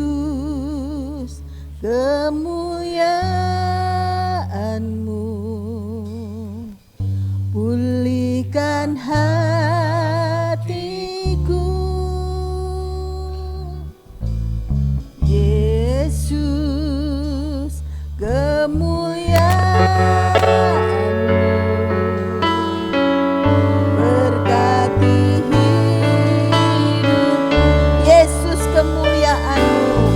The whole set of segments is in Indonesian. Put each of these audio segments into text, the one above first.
Yesus, kemuliaan-Mu pulihkan hatiku. Yesus, kemuliaan-Mu berkati hidupku. Yesus, kemuliaan-Mu.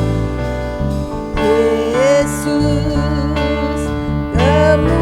Yesus, kemuliaan-Mu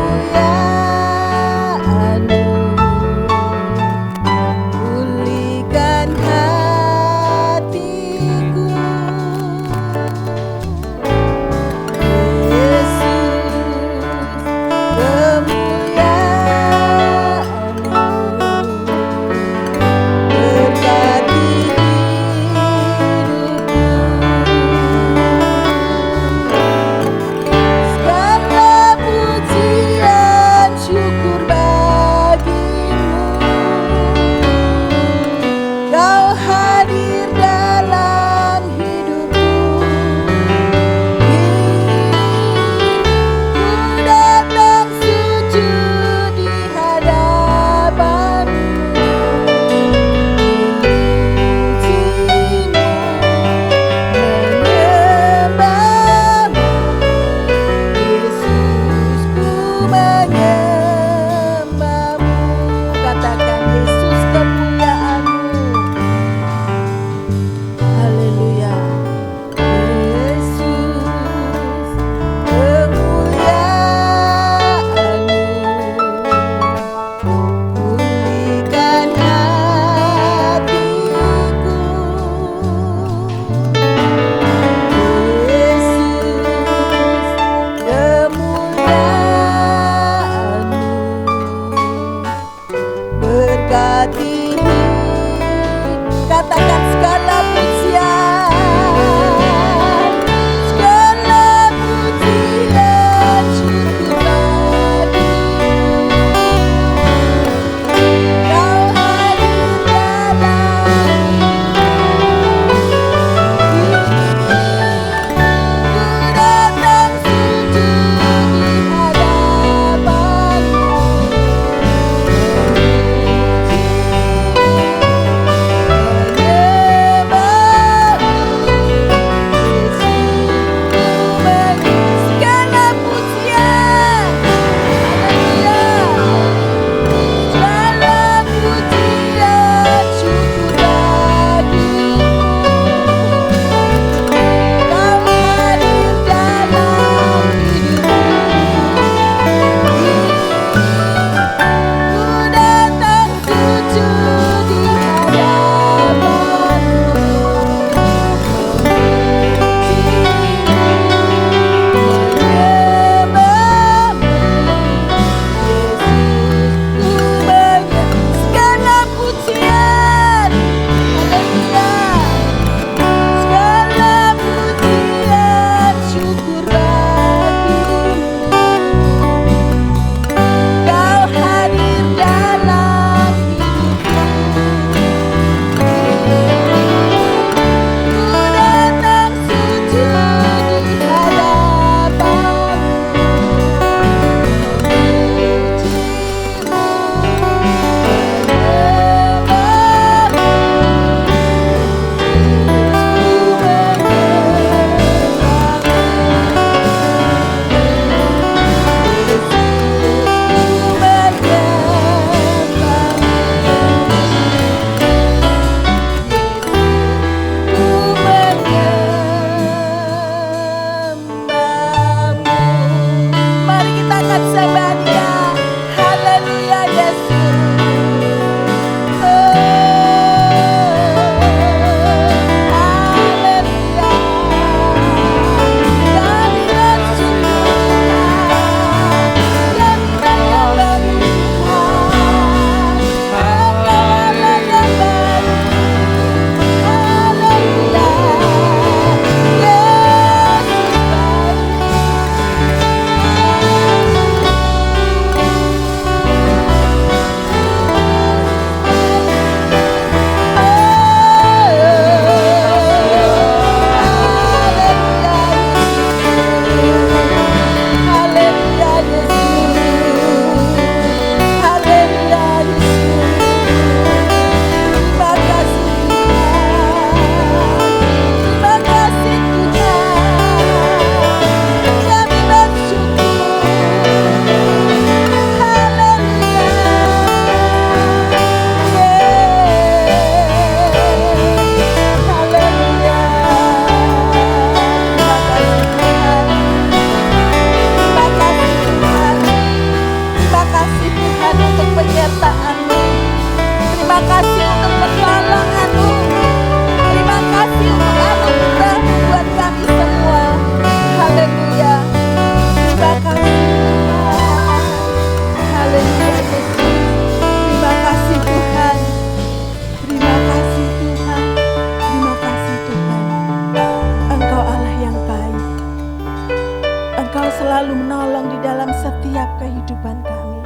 setiap kehidupan kami.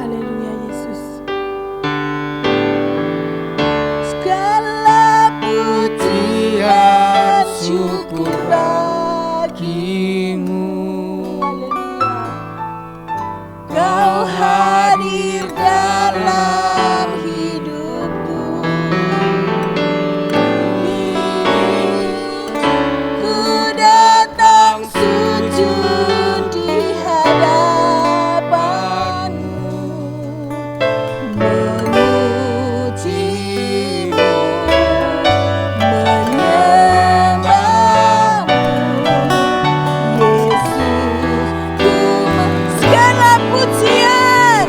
Haleluya Yesus. Segala pujian syukur bagimu. Haleluya. Kau hadir dalam hidupku. Ku datang sujud di hadapanmu, memujimu, menyembahmu, Yesus. Segala pujian,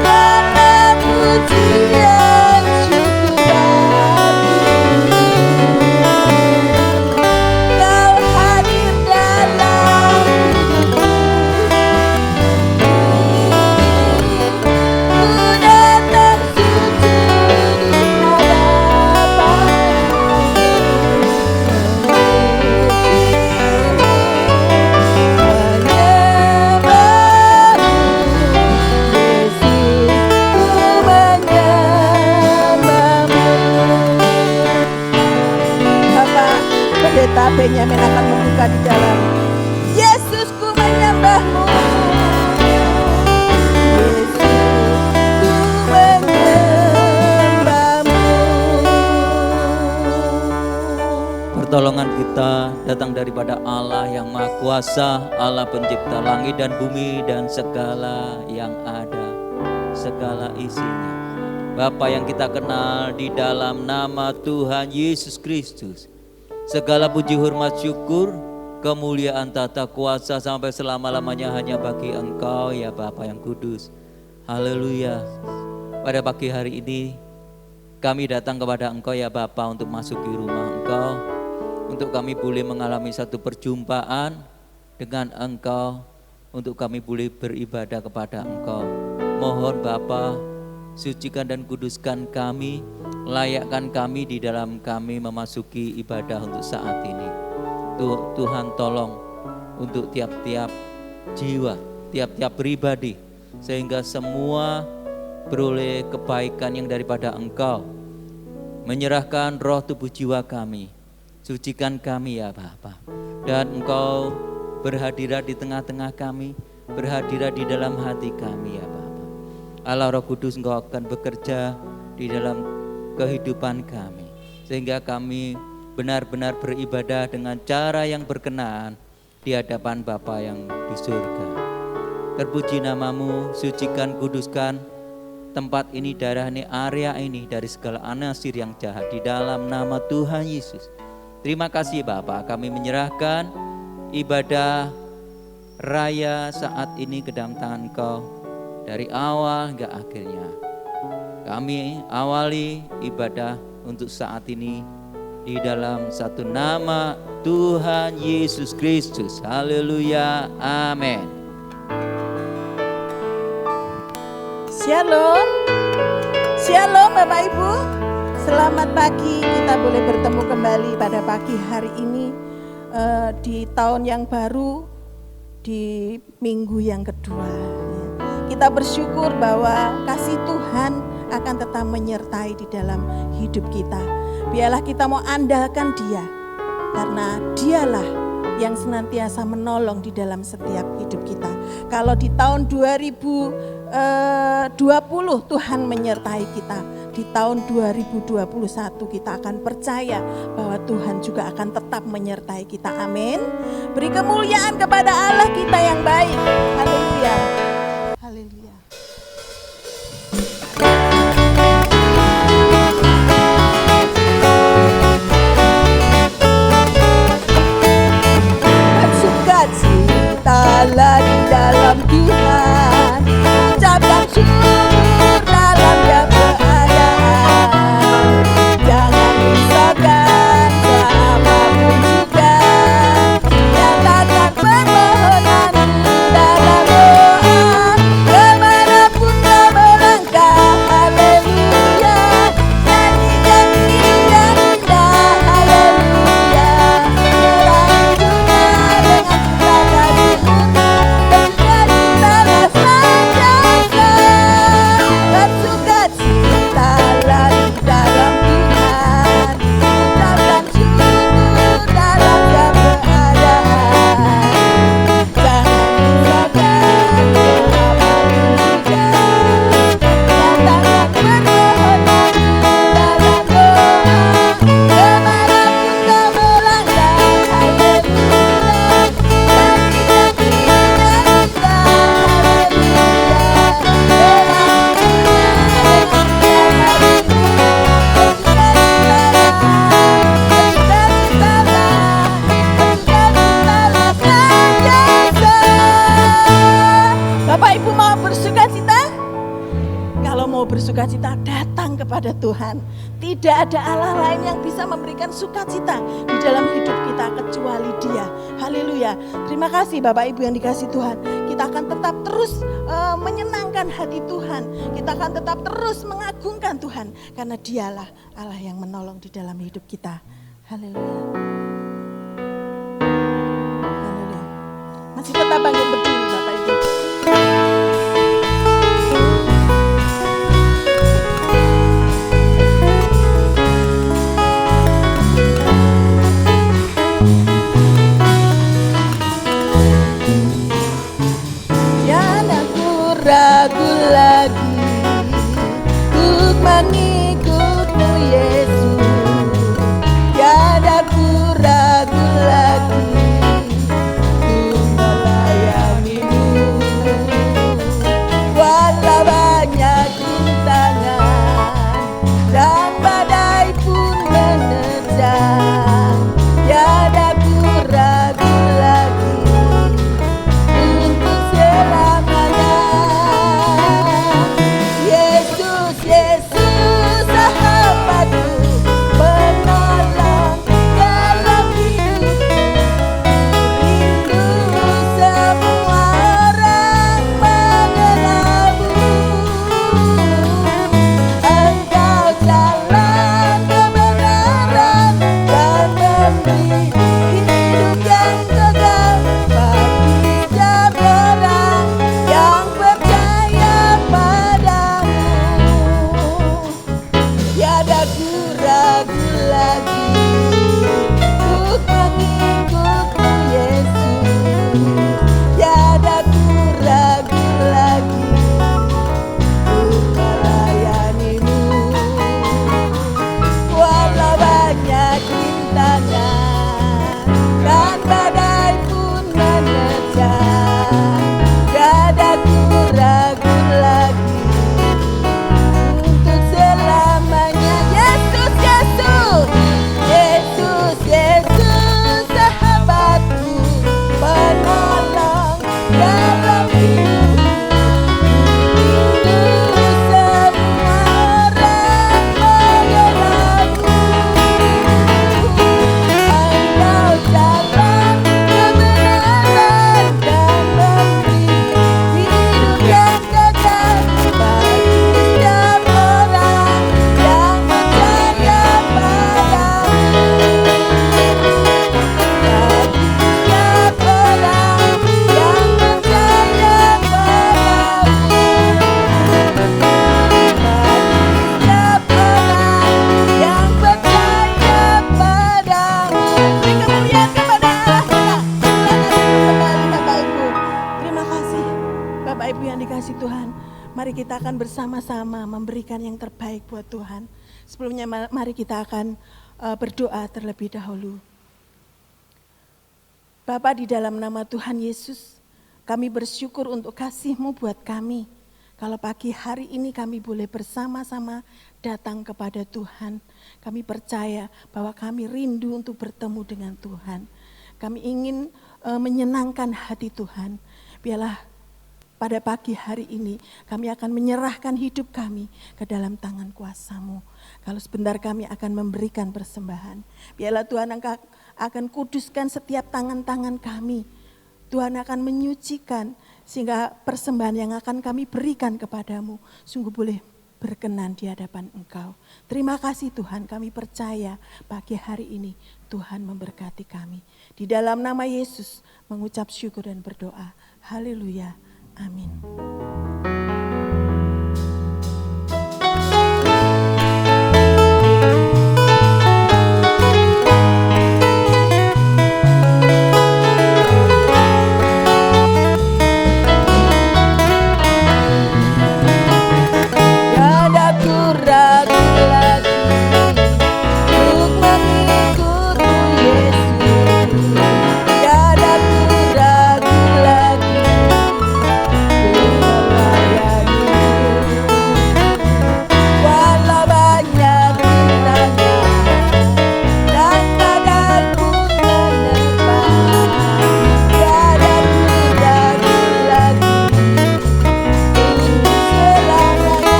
segala pujian syukur bagimu. Kau hadir dalam hidupku. Ku datang sujud di Bapak Pendeta Benyamin akan membuka di dalam. Yesus, ku menyembahmu. Yesus, ku menyembahmu. Pertolongan kita datang daripada Allah yang Maha Kuasa, Allah pencipta langit dan bumi dan segala yang ada, segala isinya. Bapa yang kita kenal di dalam nama Tuhan Yesus Kristus, segala puji hormat syukur, kemuliaan tata kuasa sampai selama-lamanya hanya bagi Engkau ya Bapa yang kudus. Haleluya. Pada pagi hari ini kami datang kepada Engkau ya Bapa untuk masuki rumah Engkau, untuk kami boleh mengalami satu perjumpaan dengan Engkau, untuk kami boleh beribadah kepada Engkau. Mohon Bapa, sucikan dan kuduskan kami, layakkan kami di dalam kami memasuki ibadah untuk saat ini. Tuhan tolong untuk tiap-tiap jiwa, tiap-tiap pribadi, sehingga semua beroleh kebaikan yang daripada Engkau. Menyerahkan roh tubuh jiwa kami, sucikan kami ya Bapa. Dan Engkau berhadirat di tengah-tengah kami, berhadirat di dalam hati kami ya Bapa. Allah Roh Kudus, Engkau akan bekerja di dalam kehidupan kami, sehingga kami benar-benar beribadah dengan cara yang berkenan di hadapan Bapa yang di surga. Terpuji namamu, sucikan, kuduskan tempat ini, daerah ini, area ini dari segala anasir yang jahat di dalam nama Tuhan Yesus. Terima kasih Bapa, kami menyerahkan ibadah raya saat ini ke dalam tangan Engkau. Dari awal hingga akhirnya, kami awali ibadah untuk saat ini di dalam satu nama Tuhan Yesus Kristus. Haleluya, amin. Shalom, shalom Bapak Ibu. Selamat pagi, kita boleh bertemu kembali pada pagi hari ini di tahun yang baru, di minggu yang kedua. Kita bersyukur bahwa kasih Tuhan akan tetap menyertai di dalam hidup kita. Biarlah kita mau andalkan Dia, karena Dialah yang senantiasa menolong di dalam setiap hidup kita. Kalau di tahun 2020 Tuhan menyertai kita, di tahun 2021 kita akan percaya bahwa Tuhan juga akan tetap menyertai kita. Amin. Beri kemuliaan kepada Allah kita yang baik. Haleluya. Haleluya. Bersukacitalah di dalam Tuhan, ucapkan syukur dalam keadaan. Jangan risaukan apapun juga, nyatakan permohonan dalam doa. sukacita datang kepada Tuhan. Tidak ada Allah lain yang bisa memberikan sukacita di dalam hidup kita kecuali Dia. Haleluya. Terima kasih Bapak Ibu yang dikasih Tuhan. Kita akan tetap terus menyenangkan hati Tuhan. Kita akan tetap terus mengagungkan Tuhan. Karena Dialah Allah yang menolong di dalam hidup kita. Haleluya. Haleluya. Masih tetap bangkit berdiri Bapak Ibu. Ragu lagi untuk mengikutmu Yesus, tiada ku ragu lagi untuk melayanimu. Walau banyak rintangan dan badai pun menerjang, tiada ku ragu lagi untuk selamanya. Yesus sahabatku, penolong dalam hidupku. Rindu semua orang mengenalmu. Engkau jalan kebenaran dan memberi hidup yang kekal bagi setiap orang yang percaya padamu. Tiada ku ragu lagi untuk mengikutmu Yesus, tiada ku ragu lagi untuk melayanimu. Walau banyak rintangan dan badai pun menerjang, tiada ku ragu lagi untuk selamanya. Yesus, Yesus, Yesus, Yesus sahabatku, penolong dalam hidupku. Rindu semua orang mengenalmu. Engkau jalan kebenaran dan memberi hidup yang kekal bagi setiap orang yang percaya padamu. Bagi setiap orang yang percaya padamu. Bagi setiap orang yang percaya padamu. Beri kemuliaan kepada Allah kita. Silakan kembali Bapak Ibu. Terima kasih Bapak Ibu yang dikasih Tuhan. Mari kita akan bersama-sama memberikan yang terbaik buat Tuhan. Sebelumnya mari kita akan berdoa terlebih dahulu. Bapa, di dalam nama Tuhan Yesus, kami bersyukur untuk kasih-Mu buat kami. Kalau pagi hari ini kami boleh bersama-sama datang kepada Tuhan. Kami percaya bahwa kami rindu untuk bertemu dengan Tuhan. Kami ingin menyenangkan hati Tuhan. Biarlah pada pagi hari ini kami akan menyerahkan hidup kami ke dalam tangan kuasa-Mu. Kalau sebentar kami akan memberikan persembahan. Biarlah Tuhan Engkau akan kuduskan setiap tangan-tangan kami. Tuhan akan menyucikan sehingga persembahan yang akan kami berikan kepadamu sungguh boleh berkenan di hadapan Engkau. Terima kasih Tuhan, kami percaya pagi hari ini Tuhan memberkati kami. Di dalam nama Yesus mengucap syukur dan berdoa. Haleluya. Amin. Tiada ku ragu lagi untuk melayani.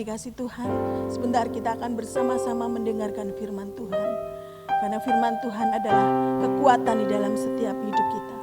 dikasih Tuhan, sebentar kita akan bersama-sama mendengarkan firman Tuhan. Karena firman Tuhan adalah kekuatan di dalam setiap hidup kita.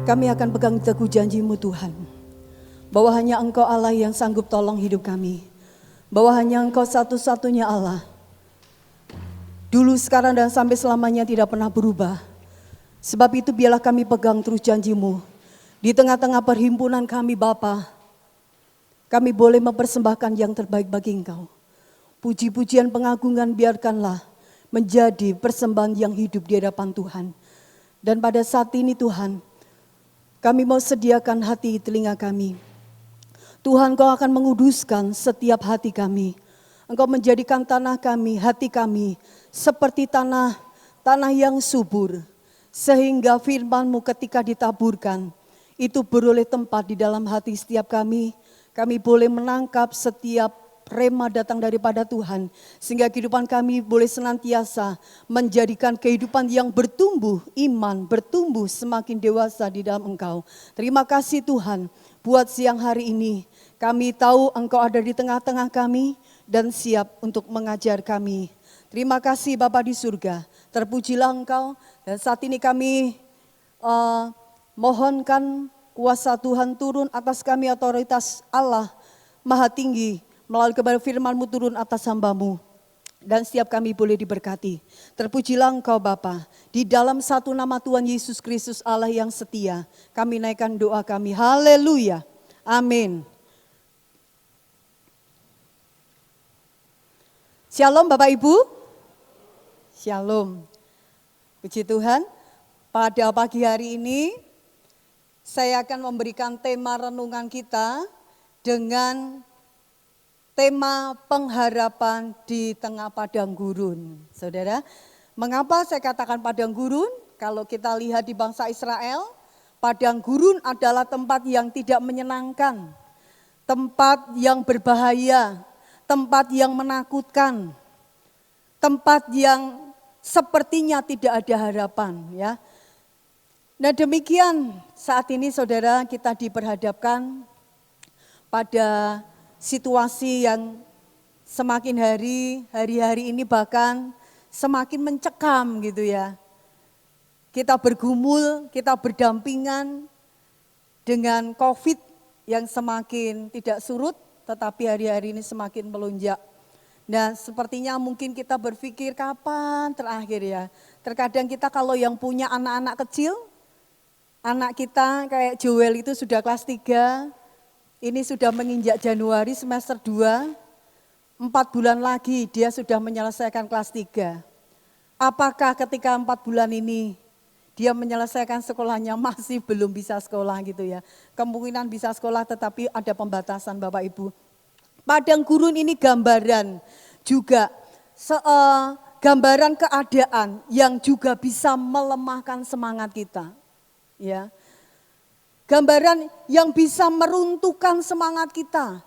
Kami akan pegang teguh janji-Mu Tuhan, bahwa hanya Engkau Allah yang sanggup tolong hidup kami, bahwa hanya Engkau satu-satunya Allah, dulu, sekarang, dan sampai selamanya tidak pernah berubah. Sebab itu biarlah kami pegang terus janji-Mu. Di tengah-tengah perhimpunan kami Bapa, kami boleh mempersembahkan yang terbaik bagi Engkau. Puji-pujian pengagungan biarkanlah menjadi persembahan yang hidup di hadapan Tuhan. Dan pada saat ini Tuhan, kami mau sediakan hati telinga kami. Tuhan, Engkau akan menguduskan setiap hati kami. Engkau menjadikan tanah kami, hati kami, seperti tanah yang subur. Sehingga firman-Mu ketika ditaburkan, itu beroleh tempat di dalam hati setiap kami. Kami boleh menangkap setiap rema datang daripada Tuhan, sehingga kehidupan kami boleh senantiasa menjadikan kehidupan yang bertumbuh, iman bertumbuh semakin dewasa di dalam Engkau. Terima kasih Tuhan, buat siang hari ini kami tahu Engkau ada di tengah-tengah kami dan siap untuk mengajar kami. Terima kasih Bapa di surga, terpujilah Engkau. Dan saat ini kami mohonkan kuasa Tuhan turun atas kami, otoritas Allah Maha Tinggi, melalui kebenaran firman-Mu turun atas hamba-Mu. Dan setiap kami boleh diberkati. Terpujilah Engkau Bapa, di dalam satu nama Tuhan Yesus Kristus Allah yang setia, kami naikkan doa kami. Haleluya, amin. Shalom Bapak Ibu. Shalom. Puji Tuhan, pada pagi hari ini saya akan memberikan tema renungan kita dengan tema pengharapan di tengah padang gurun. Saudara, mengapa saya katakan padang gurun? Kalau kita lihat di bangsa Israel, padang gurun adalah tempat yang tidak menyenangkan, tempat yang berbahaya, tempat yang menakutkan, tempat yang sepertinya tidak ada harapan, ya. Nah demikian saat ini saudara, kita diperhadapkan pada situasi yang semakin hari-hari ini bahkan semakin mencekam gitu ya. Kita bergumul, kita berdampingan dengan COVID yang semakin tidak surut, tetapi hari-hari ini semakin melonjak. Nah sepertinya mungkin kita berpikir kapan terakhir ya. Terkadang kita kalau yang punya anak-anak kecil, anak kita kayak Joel itu sudah kelas 3, ini sudah menginjak Januari semester 2, 4 bulan lagi dia sudah menyelesaikan kelas 3. Apakah ketika 4 bulan ini dia menyelesaikan sekolahnya masih belum bisa sekolah gitu ya. Kemungkinan bisa sekolah tetapi ada pembatasan Bapak Ibu. Padang gurun ini gambaran juga, gambaran keadaan yang juga bisa melemahkan semangat kita. Ya. Gambaran yang bisa meruntuhkan semangat kita.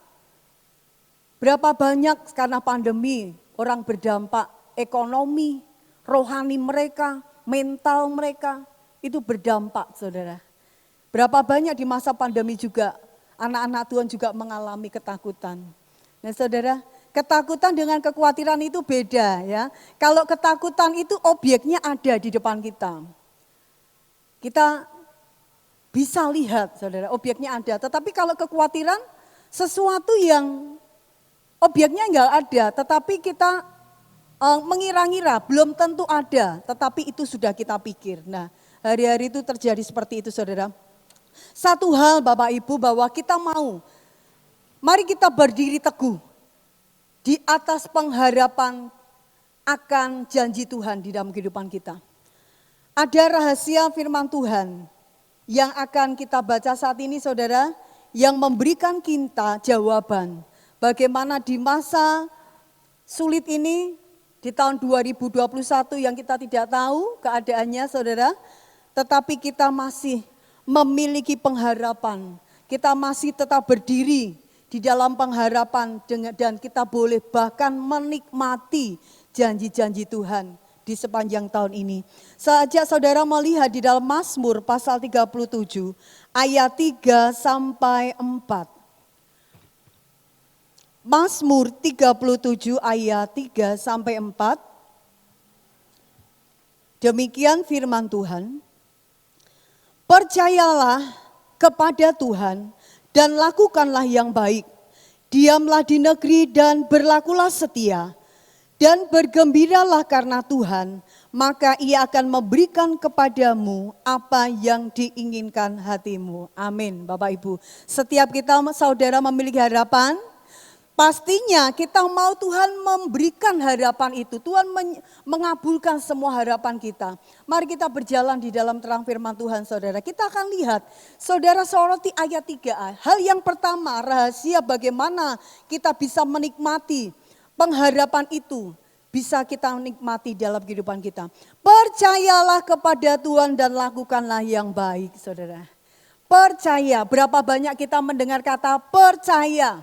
Berapa banyak karena pandemi orang berdampak ekonomi, rohani mereka, mental mereka itu berdampak saudara. Berapa banyak di masa pandemi juga anak-anak Tuhan juga mengalami ketakutan. Nah saudara, ketakutan dengan kekhawatiran itu beda ya. Kalau ketakutan itu obyeknya ada di depan kita. Kita bisa lihat saudara, obyeknya ada. Tetapi kalau kekhawatiran sesuatu yang obyeknya enggak ada, tetapi kita mengira-ngira belum tentu ada, tetapi itu sudah kita pikir. Nah hari-hari itu terjadi seperti itu saudara. Satu hal Bapak Ibu bahwa kita mari kita berdiri teguh di atas pengharapan akan janji Tuhan di dalam kehidupan kita. Ada rahasia firman Tuhan yang akan kita baca saat ini saudara, yang memberikan kita jawaban bagaimana di masa sulit ini, di tahun 2021 yang kita tidak tahu keadaannya saudara, tetapi kita masih memiliki pengharapan, kita masih tetap berdiri di dalam pengharapan dan kita boleh bahkan menikmati janji-janji Tuhan di sepanjang tahun ini. Saja saudara melihat di dalam Mazmur pasal 37 ayat 3 sampai 4. Mazmur 37 ayat 3 sampai 4. Demikian firman Tuhan. Percayalah kepada Tuhan dan lakukanlah yang baik. Diamlah di negeri dan berlakulah setia. Dan bergembiralah karena Tuhan, maka Ia akan memberikan kepadamu apa yang diinginkan hatimu. Amin Bapak Ibu. Setiap kita saudara memiliki harapan, pastinya kita mau Tuhan memberikan harapan itu. Tuhan mengabulkan semua harapan kita. Mari kita berjalan di dalam terang firman Tuhan saudara. Kita akan lihat saudara soroti ayat 3a. Hal yang pertama, rahasia bagaimana kita bisa menikmati pengharapan itu, bisa kita nikmati dalam kehidupan kita. Percayalah kepada Tuhan dan lakukanlah yang baik saudara. Percaya, berapa banyak kita mendengar kata percaya.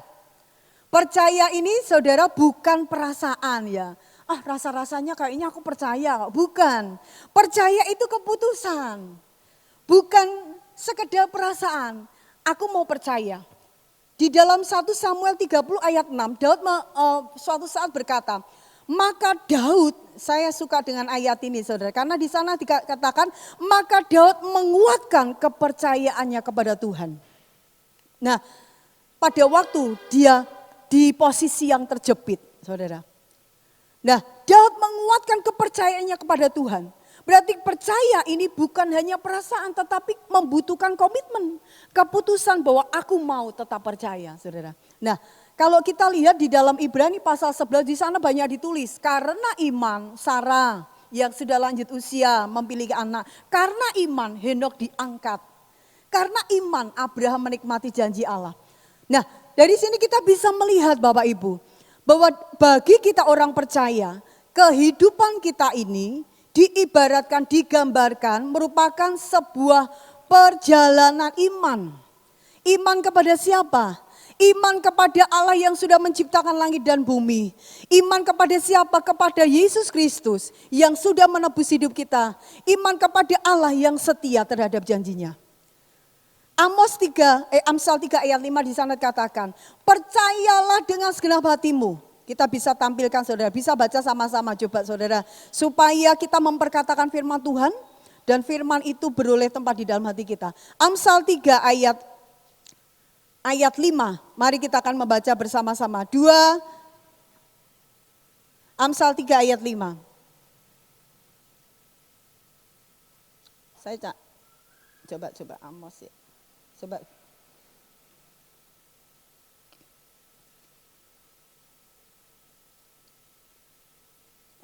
Percaya ini saudara bukan perasaan ya. Rasa-rasanya kayaknya aku percaya. Bukan, percaya itu keputusan. Bukan sekedar perasaan, aku mau percaya. Di dalam 1 Samuel 30 ayat 6, Daud suatu saat berkata, Maka Daud, saya suka dengan ayat ini saudara, karena di sana dikatakan maka Daud menguatkan kepercayaannya kepada Tuhan. Nah, pada waktu dia di posisi yang terjepit, saudara. Nah, Daud menguatkan kepercayaannya kepada Tuhan. Berarti percaya ini bukan hanya perasaan tetapi membutuhkan komitmen. Keputusan bahwa aku mau tetap percaya, saudara. Nah, kalau kita lihat di dalam Ibrani pasal 11 di sana banyak ditulis. Karena iman Sarah yang sudah lanjut usia memiliki anak. Karena iman Henok diangkat. Karena iman Abraham menikmati janji Allah. Nah, dari sini kita bisa melihat Bapak Ibu. Bahwa bagi kita orang percaya, kehidupan kita ini diibaratkan, digambarkan merupakan sebuah perjalanan iman. Iman kepada siapa? Iman kepada Allah yang sudah menciptakan langit dan bumi. Iman kepada siapa? Kepada Yesus Kristus yang sudah menebus hidup kita. Iman kepada Allah yang setia terhadap janjinya. Amsal 3 ayat 5 di sana katakan, percayalah dengan segenap hatimu. Kita bisa tampilkan saudara, bisa baca sama-sama coba saudara. Supaya kita memperkatakan firman Tuhan dan firman itu beroleh tempat di dalam hati kita. Amsal 3 ayat 5, mari kita akan membaca bersama-sama. Amsal 3 ayat 5. Saya coba Amos ya. Coba.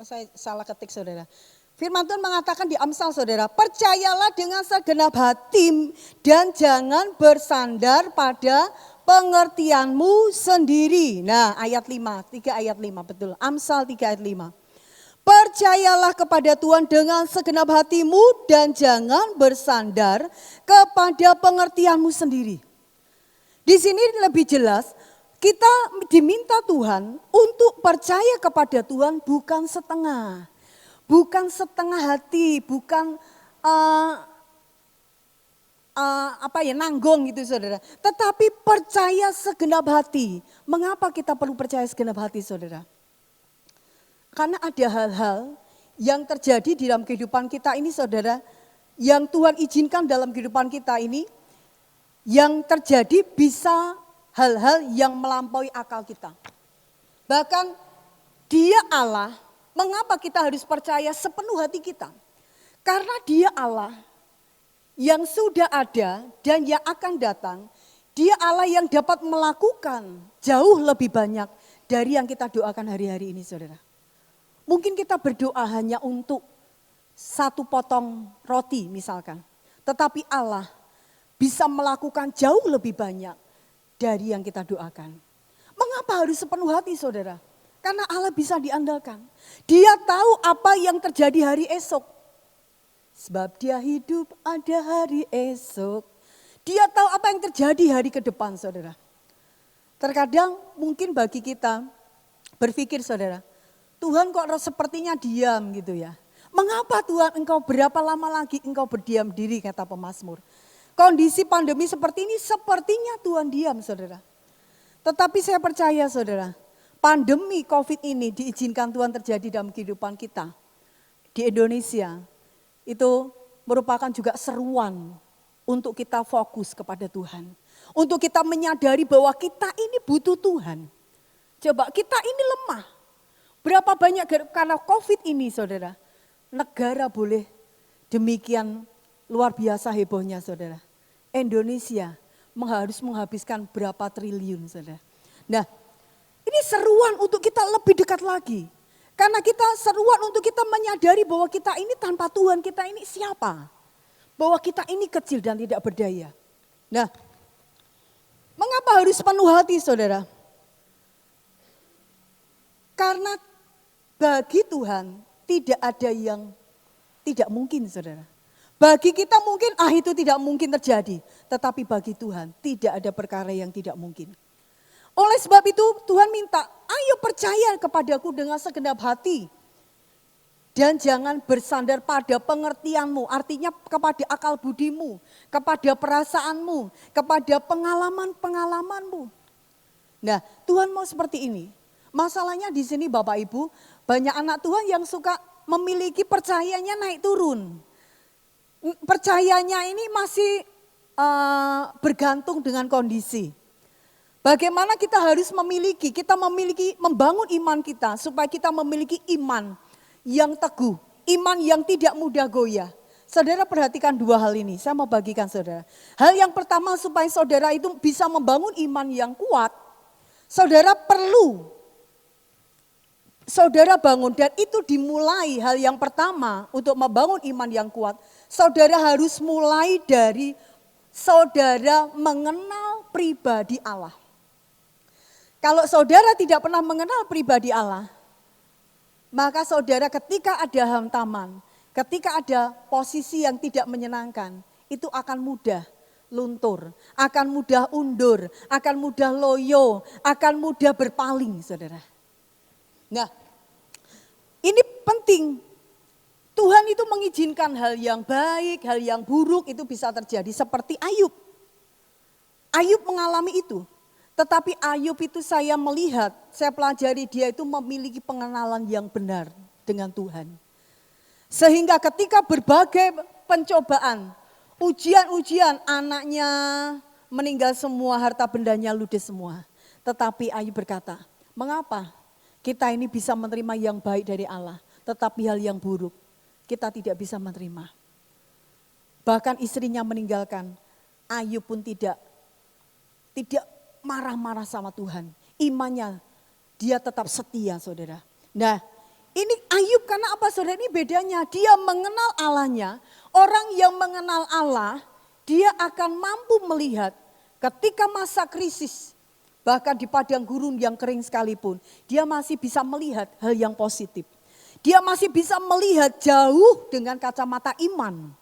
Saya salah ketik saudara. Firman Tuhan mengatakan di Amsal saudara, percayalah dengan segenap hati dan jangan bersandar pada pengertianmu sendiri. Nah ayat 5, 3 ayat 5 betul. Amsal 3 ayat 5. Percayalah kepada Tuhan dengan segenap hatimu dan jangan bersandar kepada pengertianmu sendiri. Di sini lebih jelas, kita diminta Tuhan untuk percaya kepada Tuhan bukan setengah. Bukan setengah hati, bukan nanggung gitu saudara. Tetapi percaya segenap hati. Mengapa kita perlu percaya segenap hati saudara? Karena ada hal-hal yang terjadi di dalam kehidupan kita ini saudara, yang Tuhan izinkan dalam kehidupan kita ini, yang terjadi bisa hal-hal yang melampaui akal kita. Bahkan Dia Allah, mengapa kita harus percaya sepenuh hati kita? Karena Dia Allah yang sudah ada dan yang akan datang, Dia Allah yang dapat melakukan jauh lebih banyak dari yang kita doakan hari-hari ini saudara. Mungkin kita berdoa hanya untuk satu potong roti misalkan. Tetapi Allah bisa melakukan jauh lebih banyak dari yang kita doakan. Mengapa harus sepenuh hati saudara? Karena Allah bisa diandalkan. Dia tahu apa yang terjadi hari esok. Sebab Dia hidup ada hari esok. Dia tahu apa yang terjadi hari ke depan saudara. Terkadang mungkin bagi kita berpikir saudara, Tuhan kok sepertinya diam gitu ya. Mengapa Tuhan engkau berapa lama lagi engkau berdiam diri kata pemazmur. Kondisi pandemi seperti ini sepertinya Tuhan diam saudara. Tetapi saya percaya saudara, pandemi COVID ini diizinkan Tuhan terjadi dalam kehidupan kita. Di Indonesia itu merupakan juga seruan untuk kita fokus kepada Tuhan. Untuk kita menyadari bahwa kita ini butuh Tuhan. Coba kita ini lemah. Berapa banyak karena COVID ini saudara, negara boleh demikian luar biasa hebohnya saudara. Indonesia harus menghabiskan berapa triliun saudara. Nah ini seruan untuk kita lebih dekat lagi. Karena kita seruan untuk kita menyadari bahwa kita ini tanpa Tuhan, kita ini siapa? Bahwa kita ini kecil dan tidak berdaya. Nah mengapa harus penuh hati saudara? Karena bagi Tuhan tidak ada yang tidak mungkin saudara. Bagi kita mungkin itu tidak mungkin terjadi. Tetapi bagi Tuhan tidak ada perkara yang tidak mungkin. Oleh sebab itu Tuhan minta, ayo percaya kepadaku dengan segenap hati. Dan jangan bersandar pada pengertianmu, artinya kepada akal budimu, kepada perasaanmu, kepada pengalaman-pengalamanmu. Nah Tuhan mau seperti ini. Masalahnya di sini Bapak Ibu, banyak anak Tuhan yang suka memiliki percayanya naik turun. Percayanya ini masih bergantung dengan kondisi. Bagaimana kita harus membangun iman kita supaya kita memiliki iman yang teguh, iman yang tidak mudah goyah. Saudara perhatikan dua hal ini, saya mau bagikan saudara. Hal yang pertama supaya saudara itu bisa membangun iman yang kuat, saudara perlu saudara bangun dan itu dimulai hal yang pertama untuk membangun iman yang kuat. Saudara harus mulai dari saudara mengenal pribadi Allah. Kalau saudara tidak pernah mengenal pribadi Allah, maka saudara ketika ada hantaman, ketika ada posisi yang tidak menyenangkan, itu akan mudah luntur, akan mudah undur, akan mudah loyo, akan mudah berpaling, saudara. Nah, ini penting. Tuhan itu mengizinkan hal yang baik, hal yang buruk itu bisa terjadi seperti Ayub. Ayub mengalami itu. Tetapi Ayub itu saya melihat, saya pelajari dia itu memiliki pengenalan yang benar dengan Tuhan. Sehingga ketika berbagai pencobaan, ujian-ujian, anaknya meninggal semua, harta bendanya ludes semua. Tetapi Ayub berkata, mengapa kita ini bisa menerima yang baik dari Allah, tetapi hal yang buruk kita tidak bisa menerima. Bahkan istrinya meninggalkan, Ayub pun tidak marah-marah sama Tuhan. Imannya dia tetap setia, saudara. Nah, ini Ayub karena apa, saudara? Ini bedanya, dia mengenal Allahnya. Orang yang mengenal Allah, dia akan mampu melihat ketika masa krisis, bahkan di padang gurun yang kering sekalipun, dia masih bisa melihat hal yang positif. Dia masih bisa melihat jauh dengan kacamata iman.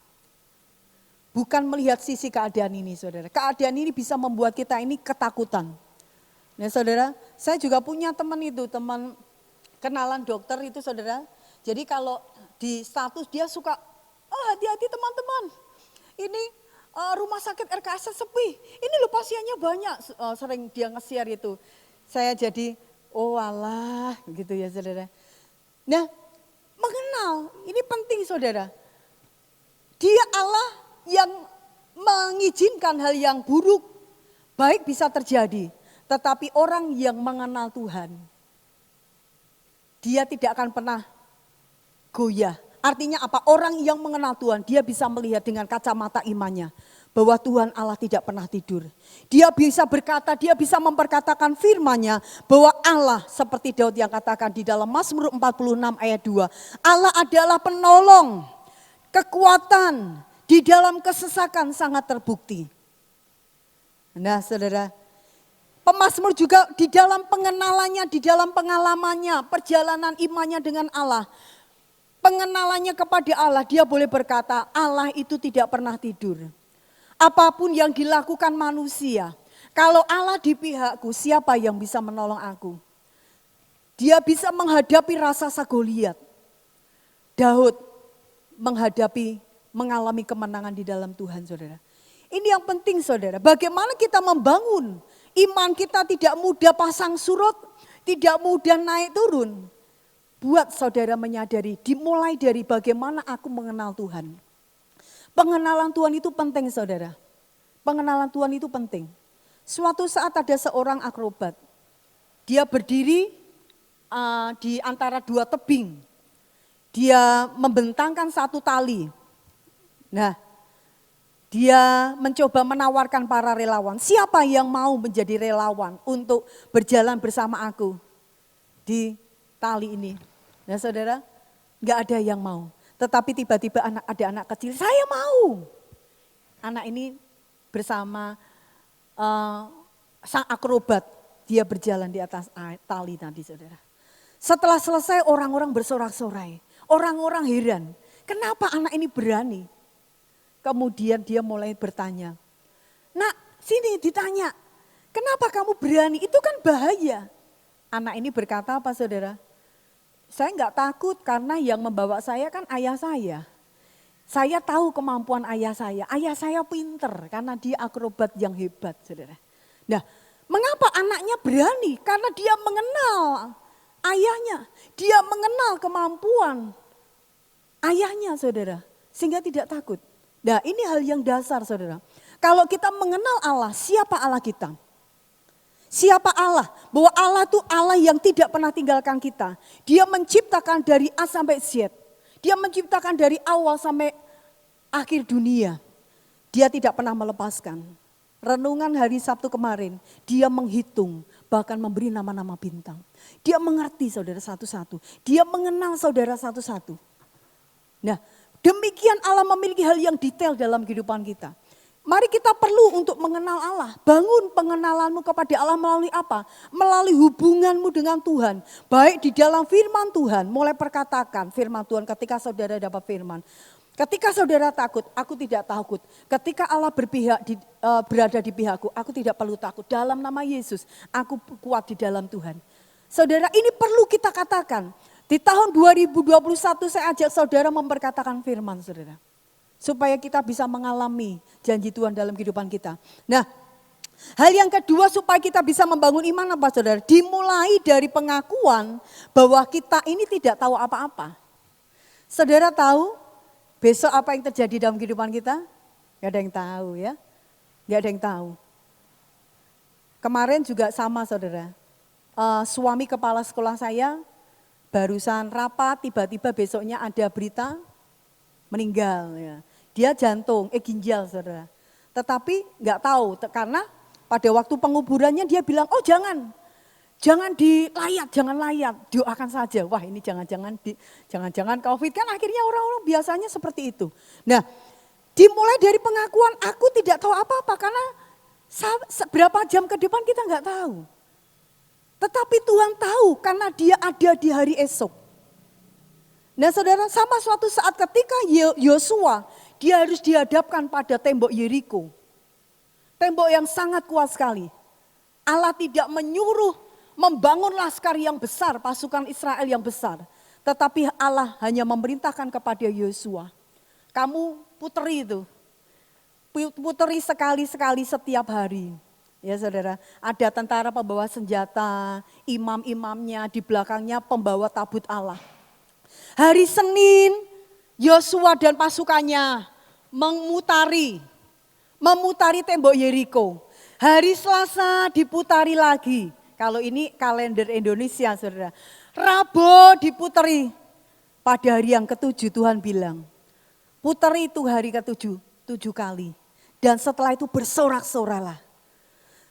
Bukan melihat sisi keadaan ini, saudara. Keadaan ini bisa membuat kita ini ketakutan. Nah, saudara, saya juga punya teman kenalan dokter itu, saudara. Jadi kalau di status dia suka, oh hati-hati teman-teman. Ini rumah sakit RKS sepi. Ini loh pasiennya banyak. Sering dia nge-share itu. Saya jadi, oh alah gitu ya, saudara. Nah, mengenal, ini penting, saudara. Dia Allah yang mengizinkan hal yang buruk, baik bisa terjadi. Tetapi orang yang mengenal Tuhan, dia tidak akan pernah goyah. Artinya apa? Orang yang mengenal Tuhan, dia bisa melihat dengan kacamata imannya. Bahwa Tuhan Allah tidak pernah tidur. Dia bisa berkata, dia bisa memperkatakan firman-Nya bahwa Allah seperti Daud yang katakan di dalam Mazmur 46 ayat 2. Allah adalah penolong, kekuatan, di dalam kesesakan sangat terbukti. Nah, saudara, pemazmur juga di dalam pengenalannya, di dalam pengalamannya, perjalanan imannya dengan Allah. Pengenalannya kepada Allah, dia boleh berkata, Allah itu tidak pernah tidur. Apapun yang dilakukan manusia, kalau Allah di pihakku, siapa yang bisa menolong aku? Dia bisa menghadapi raksasa Goliat. Daud mengalami kemenangan di dalam Tuhan, saudara. Ini yang penting, saudara. Bagaimana kita membangun iman kita tidak mudah pasang surut, tidak mudah naik turun. Buat saudara menyadari, dimulai dari bagaimana aku mengenal Tuhan. Pengenalan Tuhan itu penting, saudara. Pengenalan Tuhan itu penting. Suatu saat ada seorang akrobat. Dia berdiri di antara dua tebing. Dia membentangkan satu tali. Nah, dia mencoba menawarkan para relawan. Siapa yang mau menjadi relawan untuk berjalan bersama aku di tali ini? Nah, saudara, enggak ada yang mau. Tetapi tiba-tiba ada anak kecil, saya mau. Anak ini bersama sang akrobat, dia berjalan di atas tali tadi, saudara. Setelah selesai orang-orang bersorak-sorai, orang-orang heran. Kenapa anak ini berani? Kemudian dia mulai bertanya, nak sini ditanya, kenapa kamu berani? Itu kan bahaya. Anak ini berkata apa, saudara? Saya enggak takut karena yang membawa saya kan ayah saya. Saya tahu kemampuan ayah saya. Ayah saya pinter karena dia akrobat yang hebat, saudara. Nah, mengapa anaknya berani? Karena dia mengenal ayahnya. Dia mengenal kemampuan ayahnya, saudara. Sehingga tidak takut. Nah, ini hal yang dasar, saudara. Kalau kita mengenal Allah, siapa Allah kita? Siapa Allah? Bahwa Allah itu Allah yang tidak pernah tinggalkan kita. Dia menciptakan dari A sampai Z. Dia menciptakan dari awal sampai akhir dunia. Dia tidak pernah melepaskan. Renungan hari Sabtu kemarin, dia menghitung, bahkan memberi nama-nama bintang. Dia mengerti saudara satu-satu. Dia mengenal saudara satu-satu. Nah, demikian Allah memiliki hal yang detail dalam kehidupan kita. Mari kita perlu untuk mengenal Allah. Bangun pengenalanmu kepada Allah melalui apa? Melalui hubunganmu dengan Tuhan. Baik di dalam firman Tuhan, mulai perkatakan firman Tuhan ketika saudara dapat firman. Ketika saudara takut, aku tidak takut. Ketika Allah berada di pihakku, aku tidak perlu takut. Dalam nama Yesus, aku kuat di dalam Tuhan. Saudara, ini perlu kita katakan. Di tahun 2021 saya ajak saudara memperkatakan firman, saudara. Supaya kita bisa mengalami janji Tuhan dalam kehidupan kita. Nah, hal yang kedua supaya kita bisa membangun iman apa, saudara? Dimulai dari pengakuan bahwa kita ini tidak tahu apa-apa. Saudara tahu besok apa yang terjadi dalam kehidupan kita? Gak ada yang tahu ya. Gak ada yang tahu. Kemarin juga sama saudara. Suami kepala sekolah saya barusan rapat, tiba-tiba besoknya ada berita meninggal. Ya. Dia ginjal saudara. Tetapi gak tahu karena pada waktu penguburannya dia bilang, oh jangan dilayat, jangan layat, doakan saja. Wah ini jangan-jangan COVID kan akhirnya orang-orang biasanya seperti itu. Nah dimulai dari pengakuan aku tidak tahu apa-apa karena berapa jam ke depan kita nggak tahu. Tetapi Tuhan tahu karena dia ada di hari esok. Nah saudara sama suatu saat ketika Yosua dia harus dihadapkan pada tembok Yeriko. Tembok yang sangat kuat sekali. Allah tidak menyuruh membangun laskar yang besar, pasukan Israel yang besar. Tetapi Allah hanya memerintahkan kepada Yosua. Kamu puteri itu. Puteri sekali-sekali setiap hari. Ya saudara, ada tentara pembawa senjata, imam-imamnya, di belakangnya pembawa tabut Allah. Hari Senin, Yosua dan pasukannya memutari tembok Yeriko. Hari Selasa diputari lagi. Kalau ini kalender Indonesia saudara. Rabu diputeri. Pada hari yang ketujuh Tuhan bilang. Puteri itu hari ketujuh, 7 kali. Dan setelah itu bersorak-soralah.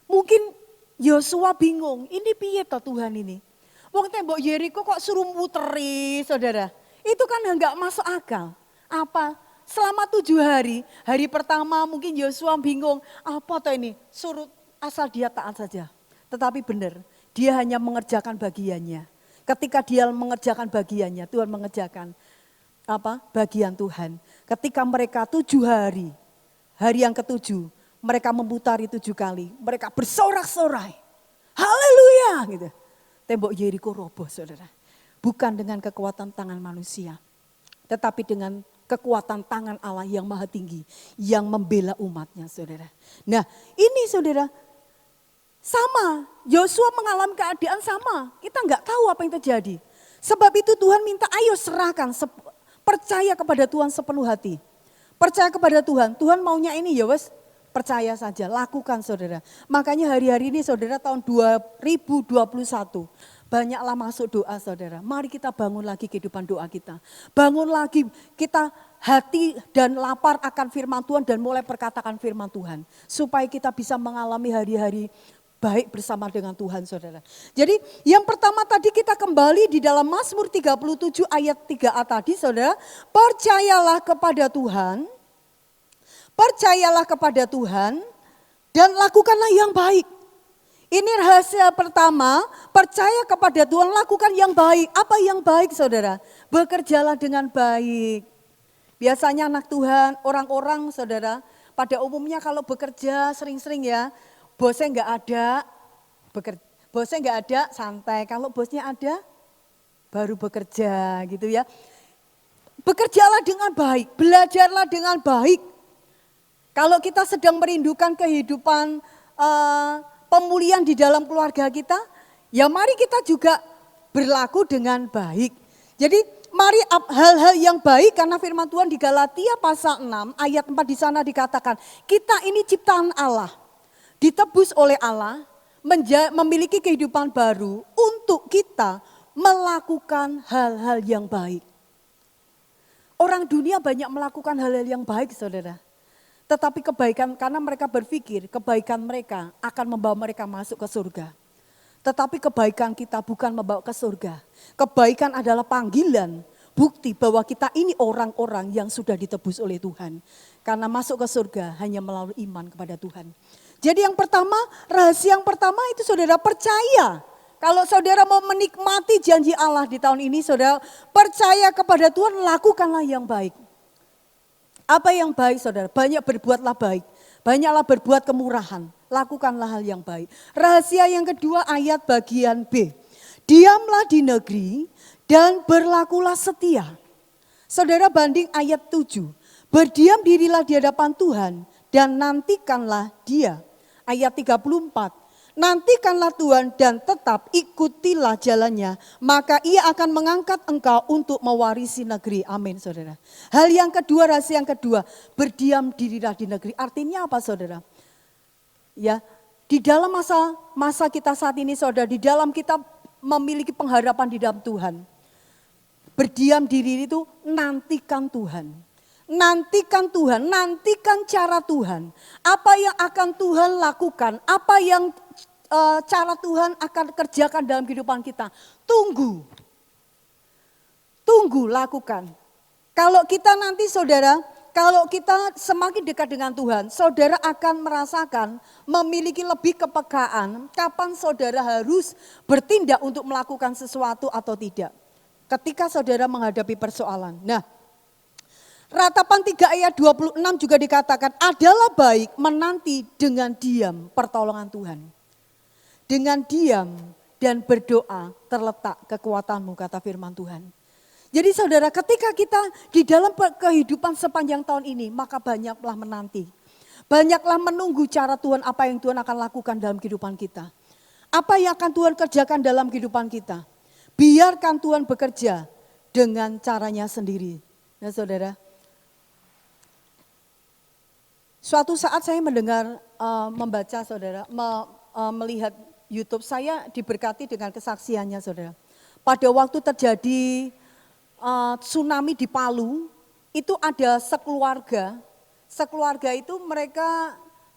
Mungkin Yosua bingung, ini piye toh Tuhan ini. Wong tembok Yeriko kok suruh puteri saudara. Itu kan enggak masuk akal. Apa? Selama 7 hari, hari pertama mungkin Yosua bingung. Apa toh ini? Suruh asal dia taat saja. Tetapi benar, dia hanya mengerjakan bagiannya. Ketika dia mengerjakan bagiannya, Tuhan mengerjakan bagian Tuhan. Ketika mereka 7 hari, hari yang ke-7, mereka memutari 7 kali. Mereka bersorak-sorai. Haleluya! Gitu. Tembok Yeriko roboh saudara. Bukan dengan kekuatan tangan manusia. Tetapi dengan kekuatan tangan Allah yang maha tinggi. Yang membela umatnya saudara. Nah ini saudara. Sama, Yosua mengalami keadaan sama. Kita nggak tahu apa yang terjadi. Sebab itu Tuhan minta ayo serahkan, percaya kepada Tuhan sepenuh hati. Percaya kepada Tuhan, Tuhan maunya ini ya wes, percaya saja, lakukan saudara. Makanya hari-hari ini saudara tahun 2021, banyaklah masuk doa saudara. Mari kita bangun lagi kehidupan doa kita. Bangun lagi kita hati dan lapar akan firman Tuhan dan mulai perkatakan firman Tuhan. Supaya kita bisa mengalami hari-hari baik bersama dengan Tuhan saudara. Jadi yang pertama tadi kita kembali di dalam Mazmur 37 ayat 3a tadi saudara. Percayalah kepada Tuhan dan lakukanlah yang baik. Ini rahasia pertama, percaya kepada Tuhan, lakukan yang baik. Apa yang baik saudara? Bekerjalah dengan baik. Biasanya anak Tuhan, orang-orang saudara, pada umumnya kalau bekerja sering-sering ya, bosnya nggak ada, santai. Kalau bosnya ada, baru bekerja gitu ya. Bekerjalah dengan baik, belajarlah dengan baik. Kalau kita sedang merindukan kehidupan pemulihan di dalam keluarga kita, ya mari kita juga berlaku dengan baik. Jadi mari hal-hal yang baik, karena firman Tuhan di Galatia pasal 6 ayat 4 di sana dikatakan, kita ini ciptaan Allah, ditebus oleh Allah, memiliki kehidupan baru untuk kita melakukan hal-hal yang baik. Orang dunia banyak melakukan hal-hal yang baik, saudara. Tetapi kebaikan, karena mereka berpikir kebaikan mereka akan membawa mereka masuk ke surga. Tetapi kebaikan kita bukan membawa ke surga. Kebaikan adalah panggilan, bukti bahwa kita ini orang-orang yang sudah ditebus oleh Tuhan. Karena masuk ke surga hanya melalui iman kepada Tuhan. Jadi yang pertama, rahasia yang pertama itu saudara percaya. Kalau saudara mau menikmati janji Allah di tahun ini, saudara percaya kepada Tuhan, lakukanlah yang baik. Apa yang baik saudara? Banyak berbuatlah baik. Banyaklah berbuat kemurahan. Lakukanlah hal yang baik. Rahasia yang kedua ayat bagian B. Diamlah di negeri dan berlakulah setia. Saudara banding ayat 7. Berdiam dirilah di hadapan Tuhan dan nantikanlah Dia. Ayat 34. Nantikanlah Tuhan dan tetap ikutilah jalannya, maka Ia akan mengangkat engkau untuk mewarisi negeri. Amin saudara. Hal yang kedua, rahasia yang kedua, berdiam dirilah di negeri. Artinya apa saudara? Ya, di dalam masa kita saat ini saudara, di dalam kita memiliki pengharapan di dalam Tuhan. Berdiam diri itu nantikan Tuhan. Nantikan Tuhan, nantikan cara Tuhan. Apa yang akan Tuhan lakukan, apa yang cara Tuhan akan kerjakan dalam kehidupan kita. Tunggu, lakukan. Kalau kita nanti saudara, kalau kita semakin dekat dengan Tuhan, saudara akan merasakan memiliki lebih kepekaan kapan saudara harus bertindak untuk melakukan sesuatu atau tidak. Ketika saudara menghadapi persoalan. Nah, Ratapan 3 ayat 26 juga dikatakan, adalah baik menanti dengan diam pertolongan Tuhan. Dengan diam dan berdoa terletak kekuatanmu, kata firman Tuhan. Jadi saudara, ketika kita di dalam kehidupan sepanjang tahun ini, maka banyaklah menanti. Banyaklah menunggu cara Tuhan, apa yang Tuhan akan lakukan dalam kehidupan kita. Apa yang akan Tuhan kerjakan dalam kehidupan kita. Biarkan Tuhan bekerja dengan caranya sendiri. Nah saudara, suatu saat saya mendengar, membaca saudara, melihat YouTube, saya diberkati dengan kesaksiannya saudara. Pada waktu terjadi tsunami di Palu, itu ada sekeluarga itu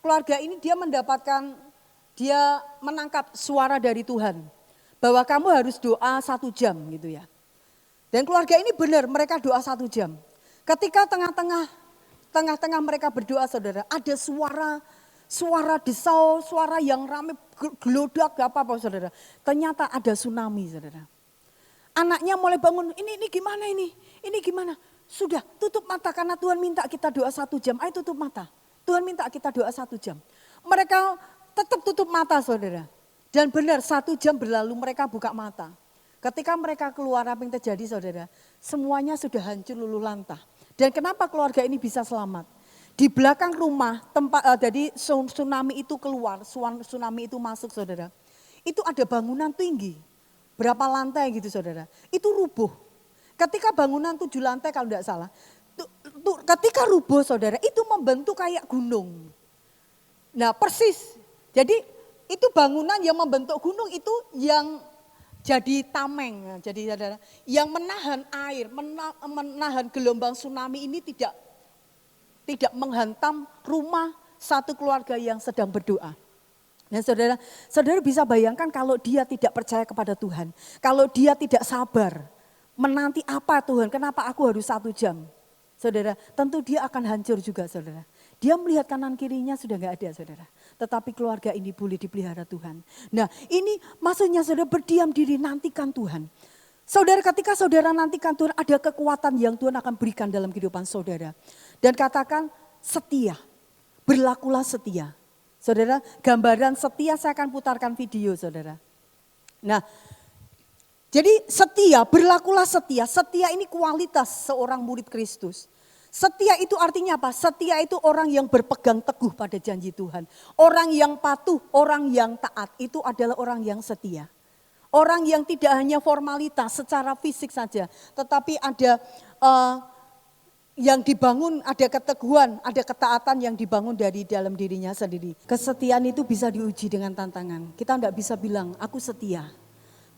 keluarga ini dia menangkap suara dari Tuhan. Bahwa kamu harus doa 1 jam gitu ya. Dan keluarga ini benar, mereka doa 1 jam. Ketika tengah-tengah mereka berdoa saudara, ada suara desau, suara yang ramai, gelodak, gak apa-apa saudara. Ternyata ada tsunami saudara. Anaknya mulai bangun, ini gimana ini? Ini gimana? Sudah tutup mata karena Tuhan minta kita doa 1 jam. Ayo tutup mata. Tuhan minta kita doa 1 jam. Mereka tetap tutup mata saudara. Dan benar 1 jam berlalu mereka buka mata. Ketika mereka keluar, apa yang terjadi saudara? Semuanya sudah hancur luluh lantah. Dan kenapa keluarga ini bisa selamat? Di belakang rumah jadi tsunami itu keluar, tsunami itu masuk saudara. Itu ada bangunan tinggi, berapa lantai gitu saudara. Itu rubuh. Ketika bangunan 7 lantai kalau tidak salah. Ketika rubuh saudara, itu membentuk kayak gunung. Nah persis, jadi itu bangunan yang membentuk gunung itu yang jadi tameng. Jadi saudara, yang menahan air, menahan gelombang tsunami ini tidak menghantam rumah satu keluarga yang sedang berdoa. Nah saudara bisa bayangkan kalau dia tidak percaya kepada Tuhan. Kalau dia tidak sabar, menanti apa Tuhan, kenapa aku harus 1 jam. Saudara, tentu dia akan hancur juga saudara. Dia melihat kanan kirinya sudah gak ada saudara. Tetapi keluarga ini boleh dipelihara Tuhan. Nah ini maksudnya saudara berdiam diri, nantikan Tuhan. Saudara, ketika saudara nantikan Tuhan, ada kekuatan yang Tuhan akan berikan dalam kehidupan saudara. Dan katakan setia, berlakulah setia. Saudara, gambaran setia saya akan putarkan video saudara. Nah, jadi setia, berlakulah setia. Setia ini kualitas seorang murid Kristus. Setia itu artinya apa? Setia itu orang yang berpegang teguh pada janji Tuhan. Orang yang patuh, orang yang taat, itu adalah orang yang setia. Orang yang tidak hanya formalitas secara fisik saja, tetapi ada yang dibangun, ada keteguhan, ada ketaatan yang dibangun dari dalam dirinya sendiri. Kesetiaan itu bisa diuji dengan tantangan. Kita tidak bisa bilang, aku setia.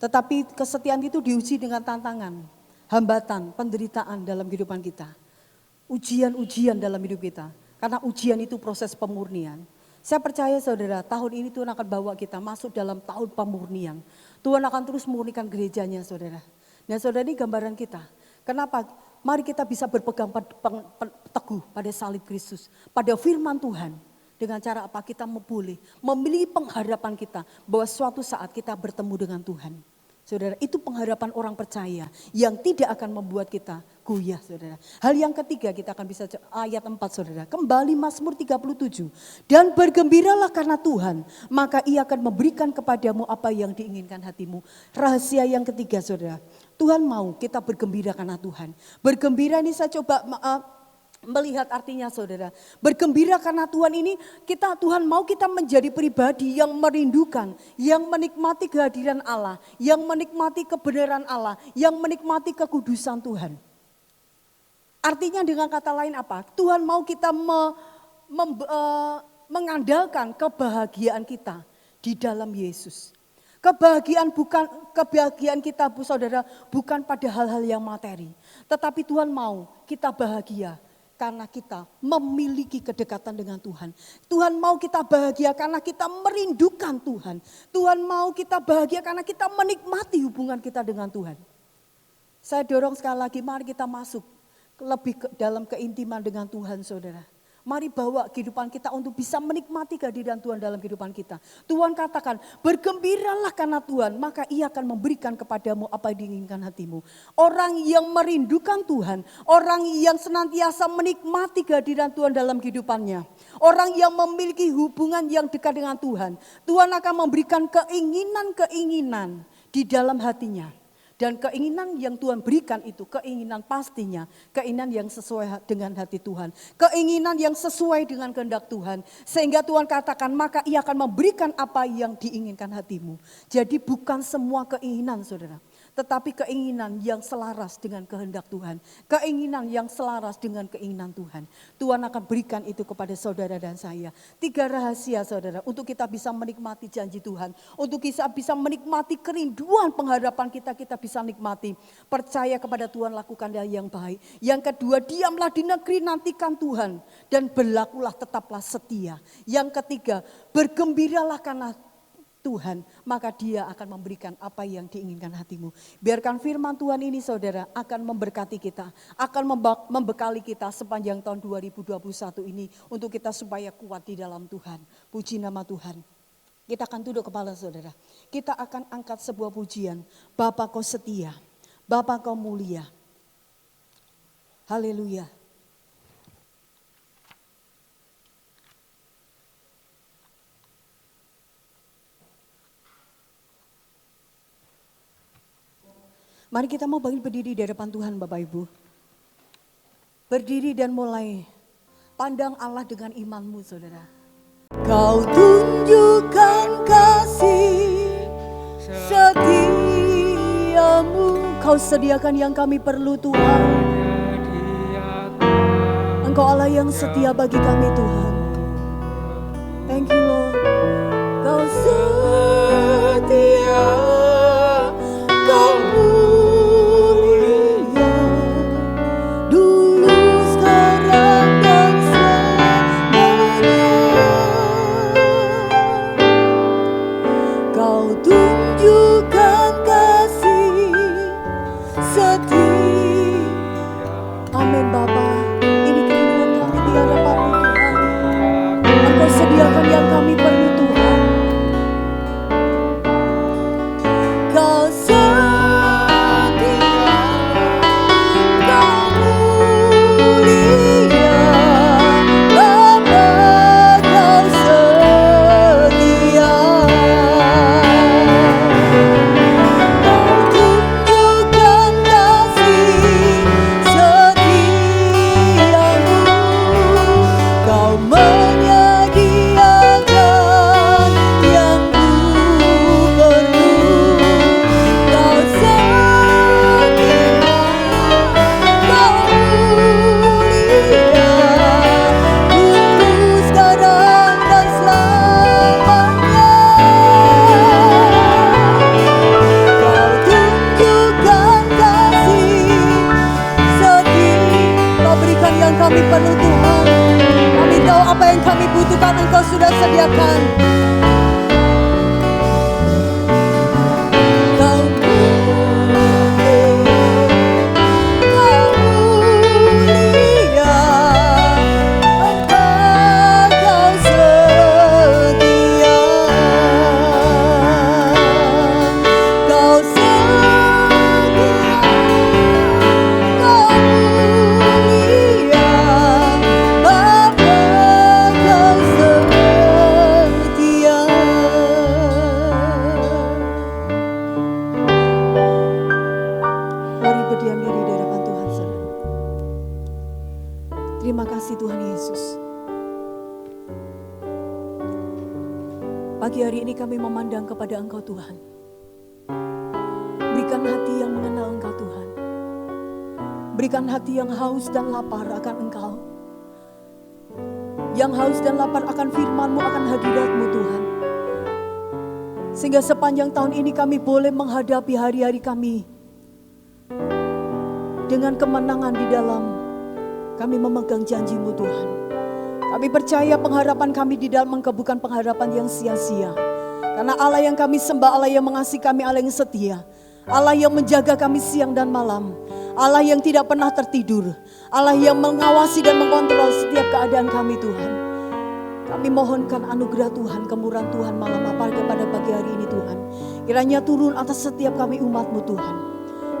Tetapi kesetiaan itu diuji dengan tantangan, hambatan, penderitaan dalam kehidupan kita. Ujian-ujian dalam hidup kita. Karena ujian itu proses pemurnian. Saya percaya saudara, tahun ini Tuhan akan bawa kita masuk dalam tahun pemurnian. Tuhan akan terus memurnikan gerejanya saudara. Nah saudara, ini gambaran kita. Kenapa? Mari kita bisa berpegang teguh pada salib Kristus. Pada firman Tuhan. Dengan cara apa? Kita boleh memiliki pengharapan kita. Bahwa suatu saat kita bertemu dengan Tuhan. Saudara, itu pengharapan orang percaya yang tidak akan membuat kita goyah, saudara. Hal yang ketiga kita akan bisa ayat 4, saudara. Kembali Mazmur 37. Dan bergembiralah karena Tuhan, maka Ia akan memberikan kepadamu apa yang diinginkan hatimu. Rahasia yang ketiga, saudara. Tuhan mau kita bergembira karena Tuhan. Bergembira ini saya coba melihat artinya saudara. Bergembira karena Tuhan ini Tuhan mau kita menjadi pribadi yang merindukan, yang menikmati kehadiran Allah, yang menikmati kebenaran Allah, yang menikmati kekudusan Tuhan. Artinya dengan kata lain apa? Tuhan mau kita mengandalkan kebahagiaan kita di dalam Yesus. Kebahagiaan kita saudara bukan pada hal-hal yang materi. Tetapi Tuhan mau kita bahagia. Karena kita memiliki kedekatan dengan Tuhan. Tuhan mau kita bahagia karena kita merindukan Tuhan. Tuhan mau kita bahagia karena kita menikmati hubungan kita dengan Tuhan. Saya dorong sekali lagi, mari kita masuk lebih dalam keintiman dengan Tuhan saudara. Mari bawa kehidupan kita untuk bisa menikmati kehadiran Tuhan dalam kehidupan kita. Tuhan katakan, bergembiralah karena Tuhan, maka Ia akan memberikan kepadamu apa yang diinginkan hatimu. Orang yang merindukan Tuhan, orang yang senantiasa menikmati kehadiran Tuhan dalam kehidupannya. Orang yang memiliki hubungan yang dekat dengan Tuhan. Tuhan akan memberikan keinginan-keinginan di dalam hatinya. Dan keinginan yang Tuhan berikan itu keinginan pastinya, keinginan yang sesuai dengan hati Tuhan. Keinginan yang sesuai dengan kehendak Tuhan. Sehingga Tuhan katakan maka Ia akan memberikan apa yang diinginkan hatimu. Jadi bukan semua keinginan saudara. Tetapi keinginan yang selaras dengan kehendak Tuhan. Keinginan yang selaras dengan keinginan Tuhan. Tuhan akan berikan itu kepada saudara dan saya. 3 rahasia saudara untuk kita bisa menikmati janji Tuhan. Untuk kita bisa menikmati kerinduan pengharapan kita bisa nikmati. Percaya kepada Tuhan, lakukan yang baik. Yang kedua, diamlah di negeri, nantikan Tuhan. Dan berlakulah tetaplah setia. Yang ketiga, bergembiralah karena Tuhan, maka Dia akan memberikan apa yang diinginkan hatimu. Biarkan firman Tuhan ini saudara akan memberkati kita, akan membekali kita sepanjang tahun 2021 ini untuk kita supaya kuat di dalam Tuhan. Puji nama Tuhan. Kita akan tunduk kepala saudara. Kita akan angkat sebuah pujian. Bapa Kau setia, Bapa Kau mulia. Haleluya. Mari kita mau berdiri di hadapan Tuhan Bapak Ibu. Berdiri dan mulai pandang Allah dengan imanmu saudara. Kau tunjukkan kasih setiamu. Kau sediakan yang kami perlu Tuhan. Engkau Allah yang setia bagi kami Tuhan. Thank you Lord. Kau setia, Kau yang kami perlu Tuhan. apa yang kami butuhkan Engkau sudah sediakan. Terima kasih Tuhan Yesus. Pagi hari ini kami memandang kepada Engkau Tuhan. Berikan hati yang mengenal Engkau Tuhan. Berikan hati yang haus dan lapar akan Engkau. Yang haus dan lapar akan firman-Mu, akan hadirat-Mu Tuhan. Sehingga sepanjang tahun ini kami boleh menghadapi hari-hari kami dengan kemenangan di dalam kami memegang janji-Mu Tuhan. Kami percaya pengharapan kami di dalam Engkau bukan pengharapan yang sia-sia. Karena Allah yang kami sembah, Allah yang mengasihi kami, Allah yang setia. Allah yang menjaga kami siang dan malam. Allah yang tidak pernah tertidur. Allah yang mengawasi dan mengontrol setiap keadaan kami Tuhan. Kami mohonkan anugerah Tuhan, kemurahan Tuhan malam apa pada pagi hari ini Tuhan. Kiranya turun atas setiap kami umat-Mu Tuhan.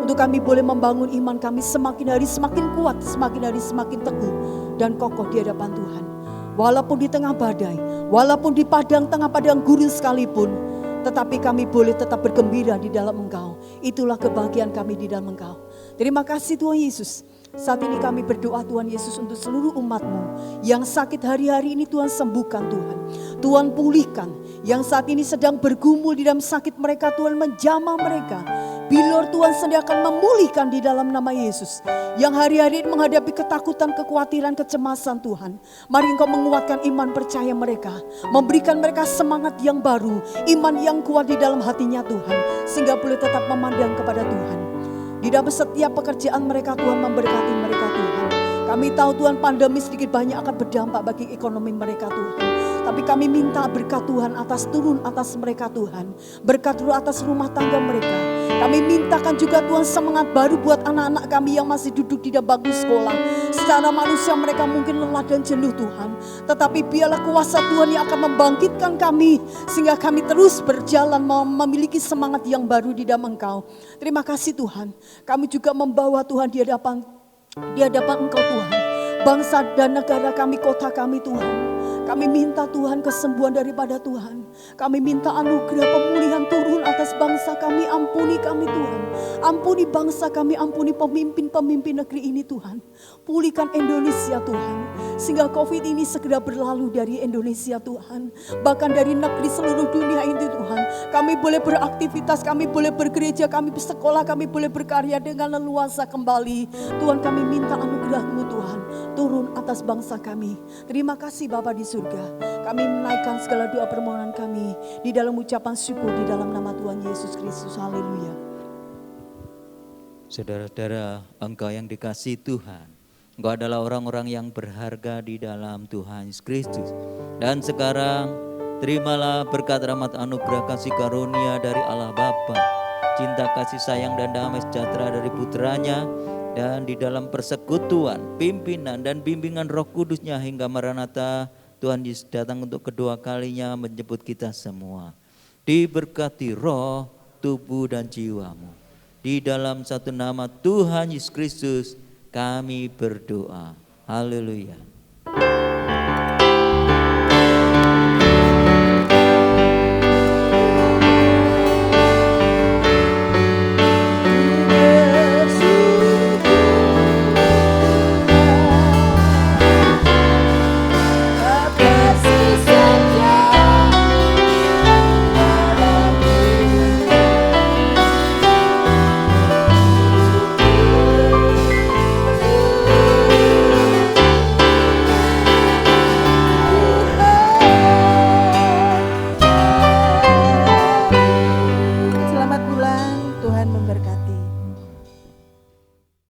Untuk kami boleh membangun iman kami semakin hari semakin kuat, semakin hari semakin teguh dan kokoh di hadapan Tuhan. Walaupun di tengah badai, walaupun di tengah padang gurun sekalipun, tetapi kami boleh tetap bergembira di dalam Engkau. Itulah kebahagiaan kami di dalam Engkau. Terima kasih Tuhan Yesus. Saat ini kami berdoa Tuhan Yesus untuk seluruh umat-Mu yang sakit hari-hari ini Tuhan sembuhkan Tuhan. Tuhan pulihkan. Yang saat ini sedang bergumul di dalam sakit mereka Tuhan menjamah mereka. Bilur Tuhan sediakan memulihkan di dalam nama Yesus. Yang hari-hari ini menghadapi ketakutan, kekhawatiran, kecemasan Tuhan. Mari Engkau menguatkan iman percaya mereka. Memberikan mereka semangat yang baru. Iman yang kuat di dalam hatinya Tuhan. Sehingga boleh tetap memandang kepada Tuhan. Di dalam setiap pekerjaan mereka Tuhan memberkati mereka Tuhan. Kami tahu Tuhan pandemi sedikit banyak akan berdampak bagi ekonomi mereka Tuhan. Tapi kami minta berkat Tuhan turun atas mereka Tuhan. Berkat turun atas rumah tangga mereka. Kami mintakan juga Tuhan semangat baru buat anak-anak kami yang masih duduk di dalam bangku sekolah. Secara manusia mereka mungkin lelah dan jenuh Tuhan. Tetapi biarlah kuasa Tuhan yang akan membangkitkan kami. Sehingga kami terus berjalan memiliki semangat yang baru di dalam Engkau. Terima kasih Tuhan. Kami juga membawa Tuhan di hadapan Engkau Tuhan. Bangsa dan negara kami, kota kami Tuhan. Kami minta Tuhan kesembuhan daripada Tuhan. Kami minta anugerah pemulihan turun atas bangsa kami. Ampuni kami Tuhan. Ampuni bangsa kami, ampuni pemimpin-pemimpin negeri ini Tuhan. Pulihkan Indonesia Tuhan. Sehingga COVID ini segera berlalu dari Indonesia Tuhan. Bahkan dari negeri seluruh dunia ini Tuhan. Kami boleh beraktivitas, kami boleh bergereja, kami bersekolah, kami boleh berkarya dengan leluasa kembali. Tuhan kami minta anugerah-Mu Tuhan. Turun atas bangsa kami. Terima kasih Bapa di surga. Kami menaikkan segala doa permohonan kami di dalam ucapan syukur di dalam nama Tuhan Yesus Kristus. Haleluya. Saudara-saudara, engkau yang dikasihi Tuhan. Engkau adalah orang-orang yang berharga di dalam Tuhan Yesus Kristus. Dan sekarang terimalah berkat rahmat anugerah kasih karunia dari Allah Bapa, cinta kasih sayang dan damai sejahtera dari putranya, dan di dalam persekutuan, pimpinan dan bimbingan Roh Kudusnya hingga Maranatha, Tuhan Yesus datang untuk kedua kalinya menjemput kita semua. Diberkati roh, tubuh dan jiwamu. Di dalam satu nama Tuhan Yesus Kristus kami berdoa. Haleluya.